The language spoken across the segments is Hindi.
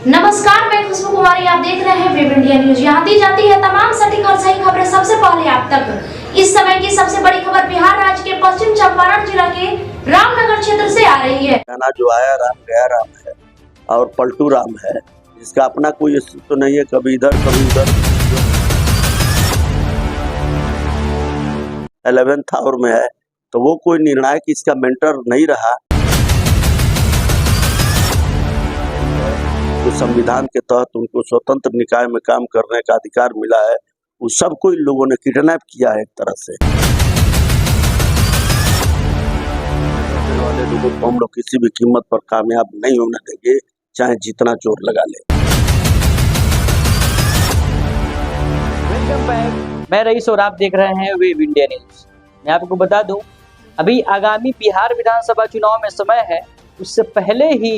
नमस्कार, मैं खुशबू कुमारी। आप देख रहे हैं वेब इंडिया न्यूज। यहाँ दी जाती है तमाम सटीक और सही खबरें सबसे पहले आप तक। इस समय की सबसे बड़ी खबर बिहार राज्य के पश्चिम चंपारण जिला के रामनगर क्षेत्र से आ रही है। गाना जो आया राम गया राम है और पलटू राम है, जिसका अपना कोई अस्तित्व तो नहीं है, कभी इधर कभी उधर। 11th आवर में है तो वो कोई निर्णायक इसका मेंटर नहीं रहा। तो संविधान के तहत उनको स्वतंत्र निकाय में काम करने का अधिकार मिला है, उस सबको इन लोगों ने किडनैप किया है एक तरह से। वाले लोगों को हम लोग किसी भी कीमत पर कामयाब नहीं होने देंगे, चाहे जितना जोर लगा ले। वेलकम बैक, मैं रईस और आप देख रहे हैं वेब इंडिया न्यूज। मैं आपको बता दूं, अभी आगामी बिहार विधानसभा चुनाव में समय है, उससे पहले ही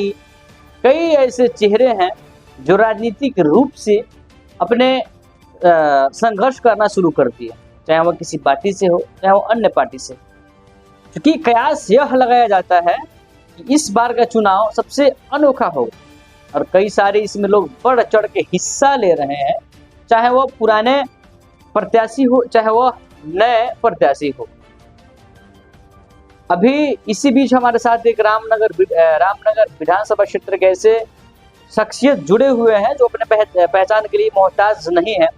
कई ऐसे चेहरे हैं जो राजनीतिक रूप से अपने संघर्ष करना शुरू कर दिए, चाहे वह किसी पार्टी से हो चाहे वो अन्य पार्टी से। क्योंकि कयास यह लगाया जाता है कि इस बार का चुनाव सबसे अनोखा हो और कई सारे इसमें लोग बढ़ चढ़ के हिस्सा ले रहे हैं, चाहे वह पुराने प्रत्याशी हो चाहे वह नए प्रत्याशी हो। अभी इसी बीच हमारे साथ एक रामनगर विधानसभा क्षेत्र के ऐसे शख्सियत जुड़े हुए हैं जो अपने पहचान के लिए मोहताज नहीं है,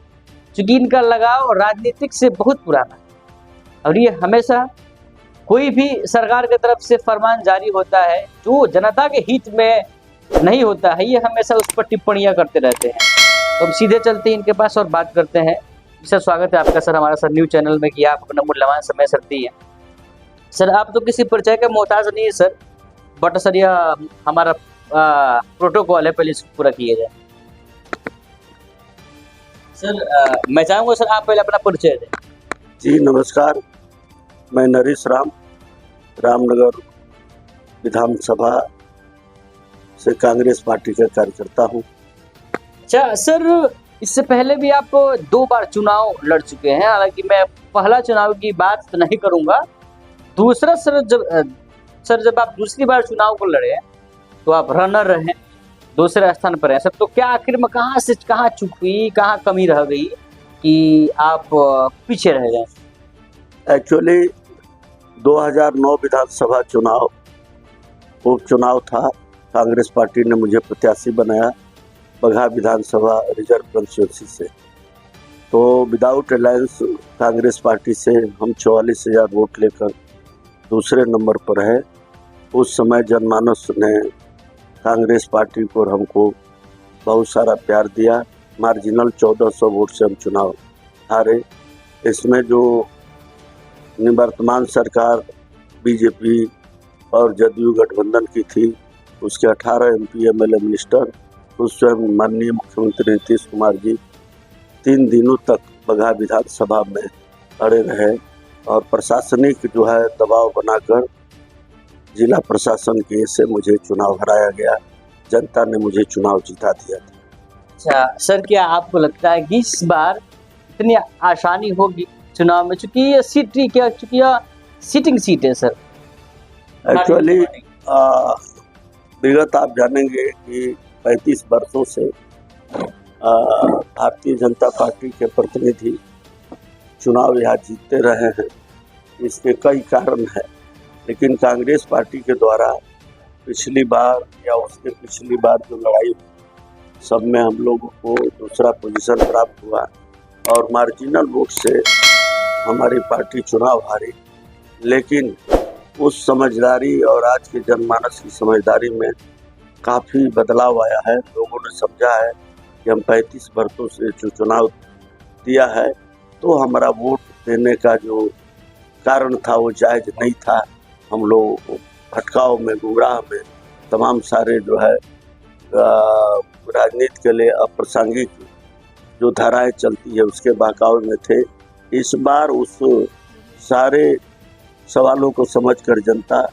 क्योंकि इनका लगाव राजनीतिक से बहुत पुराना है और ये हमेशा कोई भी सरकार की तरफ से फरमान जारी होता है जो जनता के हित में नहीं होता है, ये हमेशा उस पर टिप्पणियां करते रहते हैं। तो हम सीधे चलते हैं इनके पास और बात करते हैं। सर, स्वागत है आपका सर हमारा सर न्यूज चैनल में कि आप अपना मूल्यवान समय सर दिए। सर, आप तो किसी परिचय का मोहताज नहीं है सर, बट सर यह हमारा प्रोटोकॉल है, पहले इसको पूरा किया जाए। सर, मैं चाहूँगा सर आप पहले अपना परिचय दें। जी नमस्कार, मैं नरेश राम रामनगर विधानसभा से कांग्रेस पार्टी का कार्यकर्ता हूँ। अच्छा सर, इससे पहले भी आप 2 बार चुनाव लड़ चुके हैं, हालांकि मैं पहला चुनाव की बात तो नहीं करूँगा। दूसरा सर, जब आप दूसरी बार चुनाव को लड़े तो आप रनर रहे, दूसरे स्थान पर हैं सर। तो क्या आखिर में कहाँ से कहाँ चूक हुई, कहाँ कमी रह गई कि आप पीछे रह गए? एक्चुअली 2009 विधानसभा चुनाव उपचुनाव था। कांग्रेस पार्टी ने मुझे प्रत्याशी बनाया बगहा विधानसभा रिजर्व कंस्टिट्यूंसी से। तो विदाउट अलायंस कांग्रेस पार्टी से हम 44,000 वोट लेकर दूसरे नंबर पर है। उस समय जनमानस ने कांग्रेस पार्टी को और हमको बहुत सारा प्यार दिया। मार्जिनल 1400 वोट से हम चुनाव हारे। इसमें जो निवर्तमान सरकार बीजेपी और जदयू गठबंधन की थी, उसके 18 MP MLA मिनिस्टर, उस स्वयं माननीय मुख्यमंत्री नीतीश कुमार जी 3 दिनों तक बगहा विधानसभा में अड़े रहे और प्रशासनिक जो है दबाव बनाकर जिला प्रशासन के से मुझे चुनाव हराया गया। जनता ने मुझे चुनाव जिता दिया था। अच्छा सर, क्या आपको लगता है कि इस बार इतनी आसानी होगी चुनाव में, चूंकि ये सीट चूंकि यह सिटिंग सीट है सर? एक्चुअली विगत आप जानेंगे कि 35 वर्षों से भारतीय जनता पार्टी के प्रतिनिधि चुनाव यहाँ जीतते रहे हैं। इसके कई कारण हैं, लेकिन कांग्रेस पार्टी के द्वारा पिछली बार या उसके पिछली बार जो लड़ाई सब में हम लोगों को दूसरा पोजीशन प्राप्त हुआ और मार्जिनल वोट से हमारी पार्टी चुनाव हारी। लेकिन उस समझदारी और आज के जनमानस की समझदारी में काफ़ी बदलाव आया है। लोगों ने समझा है कि हम 35 वर्षों से जो चुनाव दिया है तो हमारा वोट देने का जो कारण था वो जायज़ नहीं था। हम लोग भटकाव में, गुमराह में, तमाम सारे जो है राजनीति के लिए अप्रासंगिक जो धाराएं चलती है उसके बहकाव में थे। इस बार उस सारे सवालों को समझकर जनता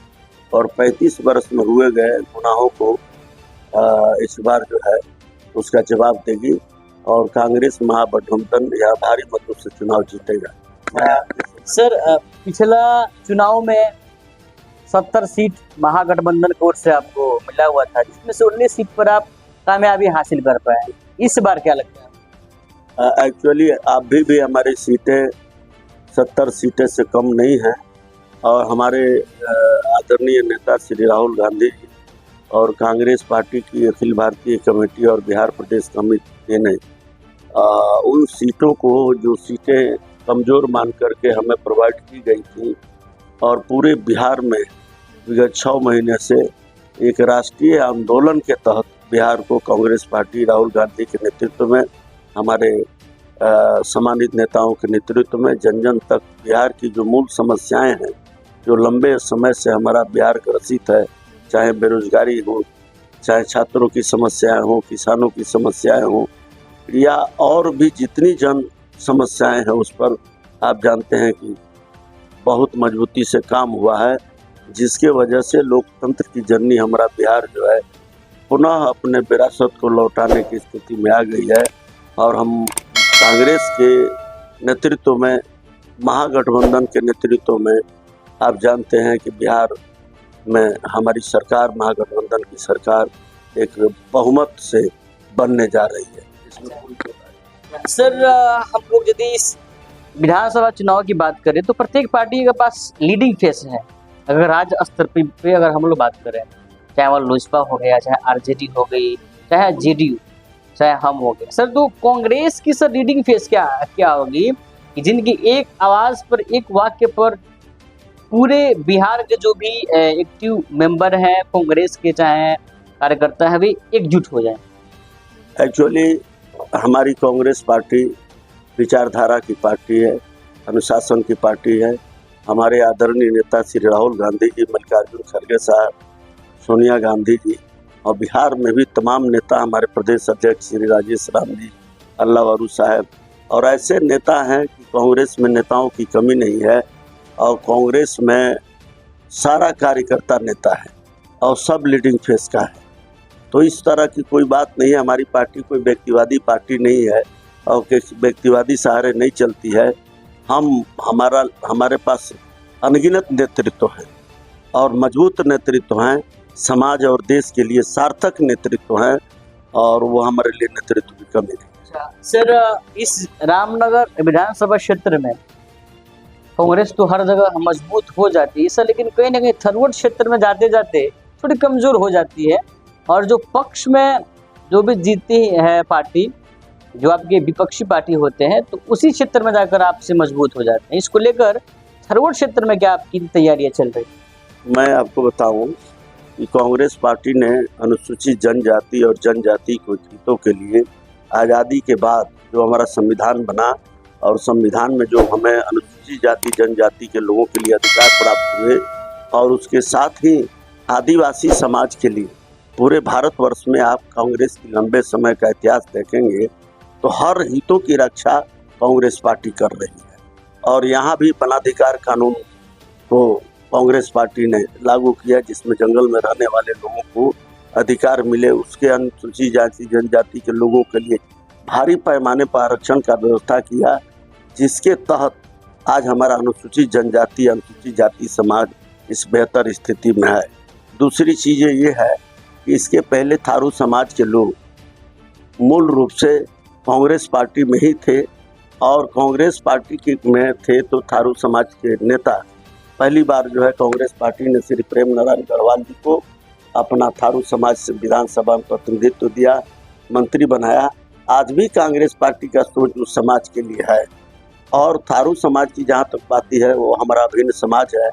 और 35 वर्ष में हुए गए गुनाहों को इस बार जो है उसका जवाब देगी और कांग्रेस महागठबंधन या भारी मतों से चुनाव जीतेगा। सर, पिछला चुनाव में 70 सीट महागठबंधन की ओर से आपको मिला हुआ था, जिसमें से 19 सीट पर आप कामयाबी हासिल कर पाए। इस बार क्या लगता है? एक्चुअली अभी भी हमारी सीटें 70 सीटें से कम नहीं हैं और हमारे आदरणीय नेता श्री राहुल गांधी जी और कांग्रेस पार्टी की अखिल भारतीय कमेटी और बिहार प्रदेश कमेटी ने उन सीटों को, जो सीटें कमज़ोर मान करके हमें प्रोवाइड की गई थी, और पूरे बिहार में विगत 6 महीने से एक राष्ट्रीय आंदोलन के तहत बिहार को कांग्रेस पार्टी राहुल गांधी के नेतृत्व में, हमारे सम्मानित नेताओं के नेतृत्व में जन जन तक बिहार की जो मूल समस्याएं हैं, जो लंबे समय से हमारा बिहार ग्रसित है, चाहे बेरोजगारी हो, चाहे छात्रों की समस्याएं हो, किसानों की समस्याएं हो, या और भी जितनी जन समस्याएं हैं, उस पर आप जानते हैं कि बहुत मजबूती से काम हुआ है, जिसके वजह से लोकतंत्र की जर्नी हमारा बिहार जो है पुनः अपने विरासत को लौटाने की स्थिति में आ गई है। और हम कांग्रेस के नेतृत्व में, महागठबंधन के नेतृत्व में, आप जानते हैं कि बिहार में हमारी सरकार, महागठबंधन की सरकार एक बहुमत से बनने जा रही है। इसमें कोई सर, हम लोग यदि इस विधानसभा चुनाव की बात करें तो प्रत्येक पार्टी के पास लीडिंग फेस है। अगर राज्य स्तर पे अगर हम लोग बात करें, चाहे वो लोजपा हो गया, चाहे आरजेडी हो गई, चाहे जेडीयू, चाहे हम हो गए सर, तो कांग्रेस की सर लीडिंग फेस क्या होगी कि जिनकी एक आवाज पर, एक वाक्य पर पूरे बिहार के जो भी एक्टिव मेंबर हैं कांग्रेस के, चाहे कार्यकर्ता है, वे एकजुट हो जाए। एक्चुअली हमारी कांग्रेस पार्टी विचारधारा की पार्टी है, अनुशासन की पार्टी है। हमारे आदरणीय नेता श्री राहुल गांधी जी, मल्लिकार्जुन खड़गे साहब, सोनिया गांधी जी, और बिहार में भी तमाम नेता, हमारे प्रदेश अध्यक्ष श्री राजेश राम जी, अल्लाह वारू साहब, और ऐसे नेता हैं कि कांग्रेस में नेताओं की कमी नहीं है, और कांग्रेस में सारा कार्यकर्ता नेता है और सब लीडिंग फेस का है। तो इस तरह की कोई बात नहीं है। हमारी पार्टी कोई व्यक्तिवादी पार्टी नहीं है और व्यक्तिवादी सहारे नहीं चलती है। हमारे पास अनगिनत नेतृत्व है और मजबूत नेतृत्व हैं, समाज और देश के लिए सार्थक नेतृत्व हैं, और वो हमारे लिए नेतृत्व की कमी नहीं। सर, इस रामनगर विधानसभा क्षेत्र में कांग्रेस तो हर जगह मजबूत हो जाती है सर, लेकिन कहीं ना कहीं थरवट क्षेत्र में जाते जाते थोड़ी कमजोर हो जाती है, और जो पक्ष में जो भी जीती है पार्टी, जो आपके विपक्षी पार्टी होते हैं, तो उसी क्षेत्र में जाकर आपसे मजबूत हो जाते हैं। इसको लेकर थरवट क्षेत्र में क्या आपकी तैयारियां चल रही? मैं आपको बताऊं कि कांग्रेस पार्टी ने अनुसूचित जनजाति और जनजाति के हितों के लिए आज़ादी के बाद जो हमारा संविधान बना, और संविधान में जो हमें अनुसूचित जाति जनजाति के लोगों के लिए अधिकार प्राप्त हुए, और उसके साथ ही आदिवासी समाज के लिए पूरे भारतवर्ष में आप कांग्रेस की लंबे समय का इतिहास देखेंगे तो हर हितों की रक्षा कांग्रेस पार्टी कर रही है। और यहाँ भी वनाधिकार कानून को कांग्रेस पार्टी ने लागू किया, जिसमें जंगल में रहने वाले लोगों को अधिकार मिले, उसके अनुसूचित जाति जनजाति के लोगों के लिए भारी पैमाने पर आरक्षण का व्यवस्था किया, जिसके तहत आज हमारा अनुसूचित जनजाति, अनुसूचित जाति समाज इस बेहतर स्थिति में है। दूसरी चीज़ ये है कि इसके पहले थारू समाज के लोग मूल रूप से कांग्रेस पार्टी में ही थे, और कांग्रेस पार्टी के में थे तो थारू समाज के नेता पहली बार जो है कांग्रेस पार्टी ने श्री प्रेम नारायण गढ़वाल जी को अपना थारू समाज से विधानसभा में प्रतिनिधित्व दिया, मंत्री बनाया। आज भी कांग्रेस पार्टी का सोच उस समाज के लिए है, और थारू समाज की जहाँ तक बात है वो हमारा अभिन्न समाज है,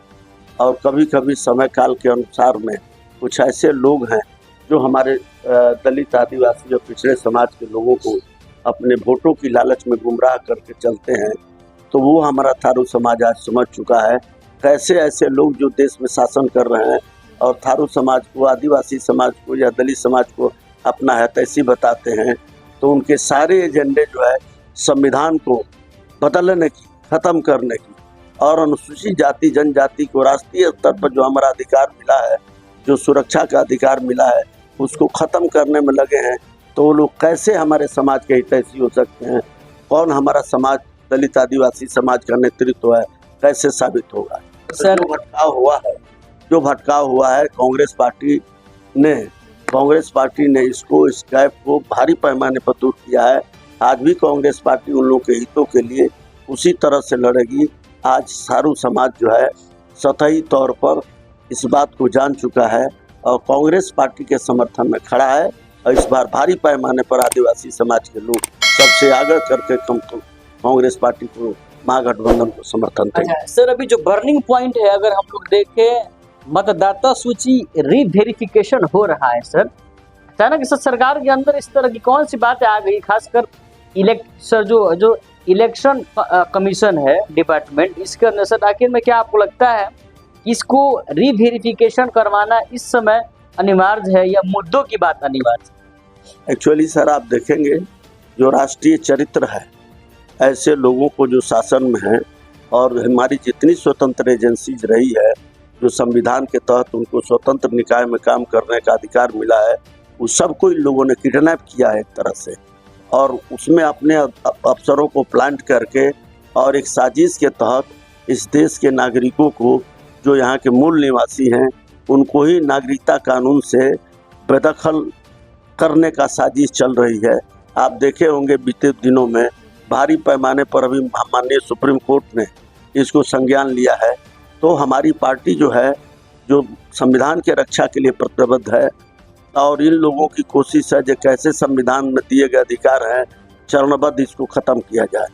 और कभी कभी समय काल के अनुसार में कुछ ऐसे लोग हैं जो हमारे दलित, आदिवासी और पिछड़े समाज के लोगों को अपने वोटों की लालच में गुमराह करके चलते हैं। तो वो हमारा थारू समाज आज समझ चुका है कैसे ऐसे लोग जो देश में शासन कर रहे हैं और थारू समाज को, आदिवासी समाज को या दलित समाज को अपना हितैषी बताते हैं, तो उनके सारे एजेंडे जो है संविधान को बदलने की, खत्म करने की, और अनुसूचित जाति जनजाति को राष्ट्रीय स्तर पर जो हमारा अधिकार मिला है, जो सुरक्षा का अधिकार मिला है, उसको खत्म करने में लगे हैं। तो वो लोग कैसे हमारे समाज के हितैषी हो सकते हैं? कौन हमारा समाज, दलित आदिवासी समाज का नेतृत्व है, कैसे साबित होगा? सर, जो भटकाव हुआ है कांग्रेस पार्टी ने कांग्रेस पार्टी ने इस गैप को भारी पैमाने पर दूर किया है। आज भी कांग्रेस पार्टी उन लोगों के हितों के लिए उसी तरह से लड़ेगी। आज सारू समाज जो है सतही तौर पर इस बात को जान चुका है और कांग्रेस पार्टी के समर्थन में खड़ा है और इस बार भारी पैमाने पर आदिवासी समाज के लोग सबसे आगे करके कांग्रेस पार्टी को, महागठबंधन को समर्थन देंगे। अच्छा सर, अभी जो बर्निंग पॉइंट है, अगर हम लोग देखें, मतदाता सूची रीवेरिफिकेशन हो रहा है सर। अचानक सर सरकार के अंदर इस तरह की कौन सी बातें आ गई, खासकर जो इलेक्शन कमीशन है डिपार्टमेंट, इसके अंदर सर आखिर में क्या आपको लगता है कि इसको रीवेरिफिकेशन करवाना इस समय अनिवार्य है या मुद्दों की बात अनिवार्य है? एक्चुअली सर आप देखेंगे जो राष्ट्रीय चरित्र है, ऐसे लोगों को जो शासन में है और हमारी जितनी स्वतंत्र एजेंसीज रही है, जो संविधान के तहत उनको स्वतंत्र निकाय में काम करने का अधिकार मिला है, उस सबको इन लोगों ने किडनैप किया है एक तरह से, और उसमें अपने अफसरों को प्लांट करके और एक साजिश के तहत इस देश के नागरिकों को, जो यहाँ के मूल निवासी हैं, उनको ही नागरिकता कानून से बेदखल करने का साजिश चल रही है। आप देखे होंगे बीते दिनों में भारी पैमाने पर अभी माननीय सुप्रीम कोर्ट ने इसको संज्ञान लिया है। तो हमारी पार्टी जो है, जो संविधान के रक्षा के लिए प्रतिबद्ध है और इन लोगों की कोशिश है जो कैसे संविधान में दिए गए अधिकार हैं चरणबद्ध इसको ख़त्म किया जाए।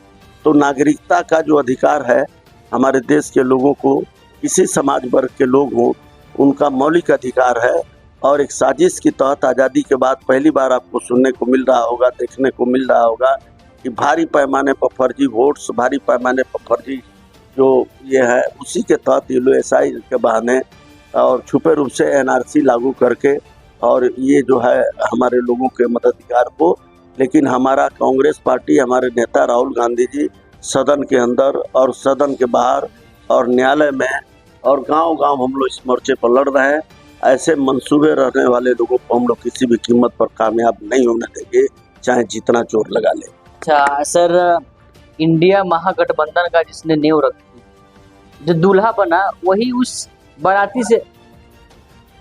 तो नागरिकता का जो अधिकार है हमारे देश के लोगों को, किसी समाज वर्ग के लोग हों, उनका मौलिक अधिकार है। और एक साजिश के तहत आज़ादी के बाद पहली बार आपको सुनने को मिल रहा होगा, देखने को मिल रहा होगा कि भारी पैमाने पर फर्जी वोट्स, भारी पैमाने पर फर्जी जो ये है, उसी के तहत ये लोग SI के बहाने और छुपे रूप से NRC लागू करके और ये जो है हमारे लोगों के मताधिकार को, लेकिन हमारा कांग्रेस पार्टी, हमारे नेता राहुल गांधी जी सदन के अंदर और सदन के बाहर और न्यायालय में और गांव-गांव हम लोग इस मोर्चे पर लड़ रहे हैं। ऐसे मंसूबे रहने वाले लोगों को हम लोग किसी भी कीमत पर कामयाब नहीं होने देंगे, चाहे जितना जोर लगा ले। अच्छा सर, इंडिया महागठबंधन का जिसने नींव रखी, जो दूल्हा बना वही उस बाराती से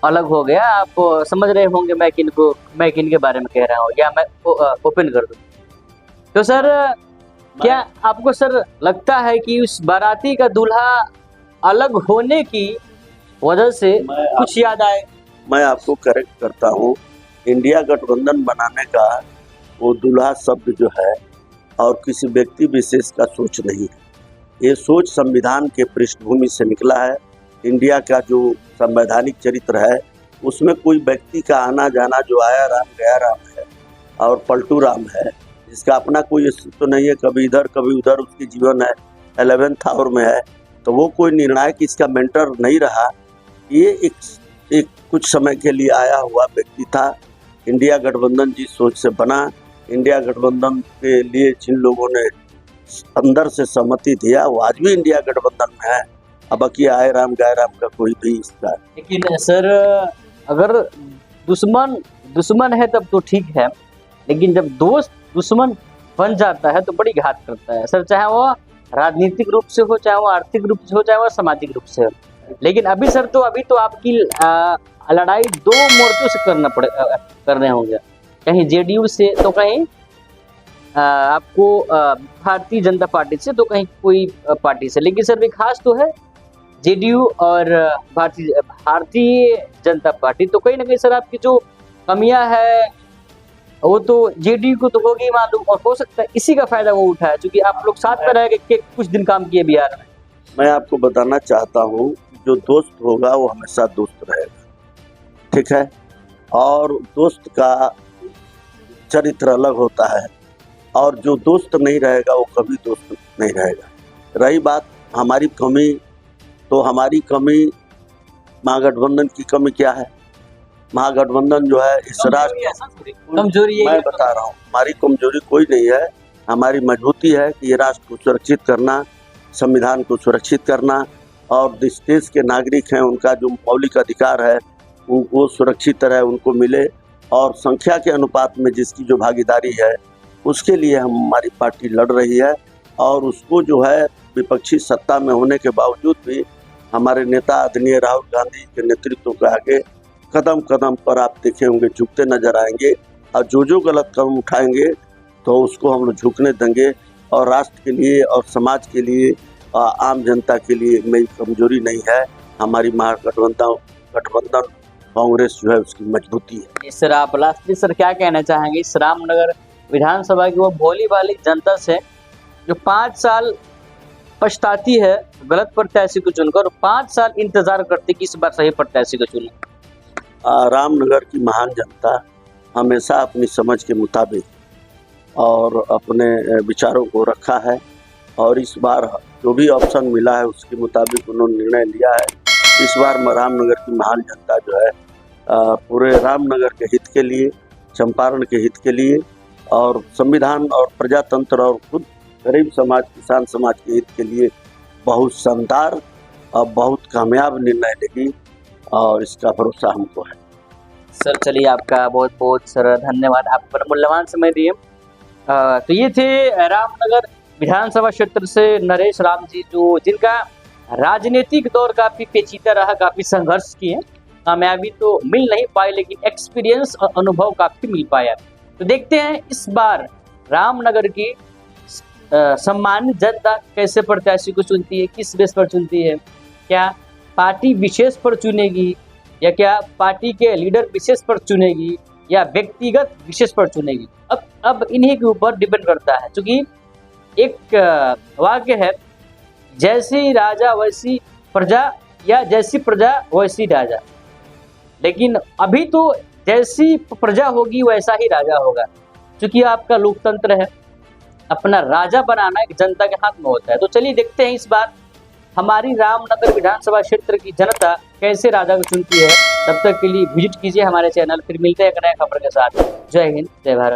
अलग हो गया। आप समझ रहे होंगे मैं किन के बारे में कह रहा हूँ, या मैं ओपन कर दूँ तो सर, क्या आपको सर लगता है कि उस बाराती का दूल्हा अलग होने की वजह से कुछ याद आए? मैं आपको करेक्ट करता हूँ, इंडिया गठबंधन बनाने का वो दूल्हा शब्द जो है और किसी व्यक्ति विशेष का सोच नहीं है। ये सोच संविधान के पृष्ठभूमि से निकला है। इंडिया का जो संवैधानिक चरित्र है उसमें कोई व्यक्ति का आना जाना जो आया राम गया राम है और पलटू राम है, जिसका अपना कोई अस्तित्व तो नहीं है, कभी इधर कभी उधर उसकी जीवन है, 11th आवर में है, तो वो कोई निर्णायक इसका मेंटर नहीं रहा। ये एक कुछ समय के लिए आया हुआ व्यक्ति था। इंडिया गठबंधन जिस सोच से बना, इंडिया गठबंधन के लिए जिन लोगों ने अंदर से सहमति दिया, वो आज भी इंडिया गठबंधन में है। अब बाकी आए राम गए राम का कोई भी इसका। लेकिन सर, अगर दुश्मन है तब तो ठीक है, लेकिन जब दोस्त दुश्मन बन जाता है तो बड़ी घात करता है सर, चाहे वो राजनीतिक रूप से हो, चाहे वो आर्थिक रूप से हो, चाहे वो सामाजिक रूप से हो। लेकिन अभी सर तो आपकी लड़ाई दो मोर्चों से करने होंगे, कहीं JDU से तो कहीं आपको भारतीय जनता पार्टी से, तो कहीं कोई पार्टी से। लेकिन सर भी खास तो है JDU और भारतीय जनता पार्टी। तो कहीं ना कहीं सर आपकी जो कमियां है वो तो JDU को तो होगी मालूम, और हो सकता है इसी का फायदा वो उठाए, क्योंकि आप लोग साथ में रह के कुछ दिन काम किए बिहार में। मैं आपको बताना चाहता हूँ, जो दोस्त होगा वो हमेशा दोस्त रहेगा, ठीक है, और दोस्त का चरित्र अलग होता है, और जो दोस्त नहीं रहेगा वो कभी दोस्त नहीं रहेगा। रही बात हमारी कमी, तो हमारी कमी, महागठबंधन की कमी क्या है? महागठबंधन जो है इस राष्ट्र कमजोरी है, मैं बता रहा हूँ, हमारी कमजोरी कोई नहीं है, हमारी मजबूती है कि ये राष्ट्र को सुरक्षित करना, संविधान को सुरक्षित करना, और जिस देश के नागरिक हैं उनका जो मौलिक अधिकार है वो सुरक्षित रहे, उनको मिले, और संख्या के अनुपात में जिसकी जो भागीदारी है उसके लिए हमारी पार्टी लड़ रही है। और उसको जो है विपक्षी सत्ता में होने के बावजूद भी हमारे नेता आदरणीय राहुल गांधी के नेतृत्व के आगे कदम कदम पर आप देखे होंगे झुकते नजर आएंगे, और जो गलत कदम उठाएंगे तो उसको हम लोग झुकने देंगे। और राष्ट्र के लिए और समाज के लिए, आम जनता के लिए मेरी कमजोरी नहीं है, हमारी महागठबंधन कांग्रेस जो है उसकी मजबूती है। सर आप लास्टली सर क्या कहना चाहेंगे इस रामनगर विधानसभा की वो भोली भाली जनता से जो 5 साल पछताती है गलत प्रत्याशी को चुनकर, 5 साल इंतजार करती कि इस बार सही प्रत्याशी को चुने? रामनगर की महान जनता हमेशा अपनी समझ के मुताबिक और अपने विचारों को रखा है, और इस बार जो भी ऑप्शन मिला है उसके मुताबिक उन्होंने निर्णय लिया है। इस बार रामनगर की महान जनता जो है पूरे रामनगर के हित के लिए, चंपारण के हित के लिए, और संविधान और प्रजातंत्र और खुद गरीब समाज, किसान समाज के हित के लिए बहुत शानदार और बहुत कामयाब निर्णय लेगी, और इसका भरोसा हमको है। सर चलिए आपका बहुत बहुत सर धन्यवाद, आप पर मूल्यवान समय दिए। तो ये थे रामनगर विधानसभा क्षेत्र से नरेश राम जी, जो जिनका राजनीतिक दौर काफी पेचीदा रहा, काफी संघर्ष किए, कामयाबी तो मिल नहीं पाई लेकिन एक्सपीरियंस और अनुभव काफी मिल पाया। तो देखते हैं इस बार रामनगर की सम्मानित जनता कैसे प्रत्याशी को चुनती है, किस बेस पर चुनती है, क्या पार्टी विशेष पर चुनेगी या क्या पार्टी के लीडर विशेष पर चुनेगी या व्यक्तिगत विशेष पर चुनेगी, अब इन्हीं के ऊपर डिपेंड करता है। क्योंकि एक वाक्य है, जैसी राजा वैसी प्रजा या जैसी प्रजा वैसी राजा, लेकिन अभी तो जैसी प्रजा होगी वैसा ही राजा होगा। क्योंकि आपका लोकतंत्र है, अपना राजा बनाना एक जनता के हाथ में होता है। तो चलिए देखते हैं इस बार हमारी रामनगर विधानसभा क्षेत्र की जनता कैसे राजा को चुनती है। तब तक के लिए विजिट कीजिए हमारे चैनल, फिर मिलते हैं एक नए खबर के साथ। जय हिंद, जय भारत।